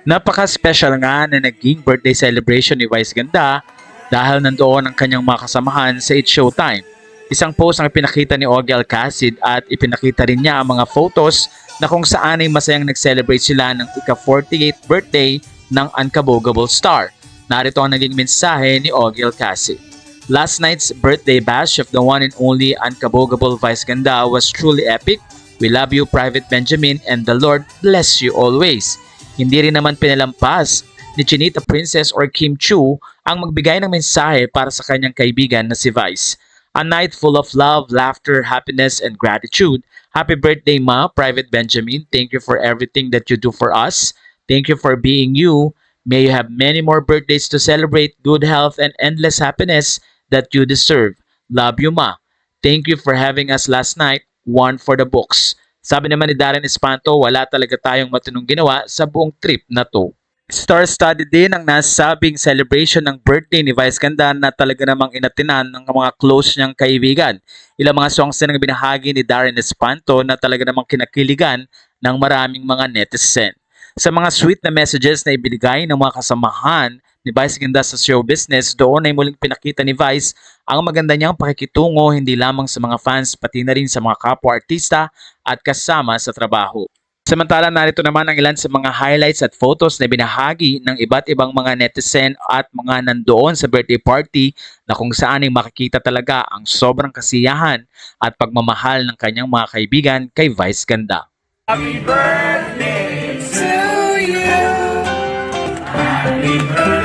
Napaka-special nga na naging birthday celebration ni Vice Ganda dahil nandoon ang kanyang mga kasamahan sa It's Showtime. Isang post ang ipinakita ni Ogie Alcacid at ipinakita rin niya ang mga photos na kung saan ay masayang nag-celebrate sila ng ika-48th birthday ng Unkabogable Star. Narito ang naging mensahe ni Ogie Alcacid. Last night's birthday bash of the one and only Unkabogable Vice Ganda was truly epic. We love you, Private Benjamin, and the Lord bless you always. Hindi rin naman pinalampas ni Chinita Princess or Kim Chu ang magbigay ng mensahe para sa kanyang kaibigan na si Vice. A night full of love, laughter, happiness, and gratitude. Happy birthday, Ma, Private Benjamin. Thank you for everything that you do for us. Thank you for being you. May you have many more birthdays to celebrate, good health, and endless happiness that you deserve. Love you, Ma. Thank you for having us last night. One for the books. Sabi naman ni Darren Espanto, wala talaga tayong matinong ginawa sa buong trip na to. Star-studded din ang nasabing celebration ng birthday ni Vice Ganda na talaga namang inatinan ng mga close niyang kaibigan. Ilang mga songs din ang binahagi ni Darren Espanto na talaga namang kinakiligan ng maraming mga netizen. Sa mga sweet na messages na ibinigay ng mga kasamahan ni Vice Ganda sa show business, doon ay muling pinakita ni Vice ang maganda niyang pakikitungo hindi lamang sa mga fans pati na rin sa mga kapwa-artista at kasama sa trabaho. Samantala, narito naman ang ilan sa mga highlights at photos na binahagi ng iba't ibang mga netizen at mga nandoon sa birthday party na kung saan ay makikita talaga ang sobrang kasiyahan at pagmamahal ng kanyang mga kaibigan kay Vice Ganda. Happy birthday to you. Happy birthday.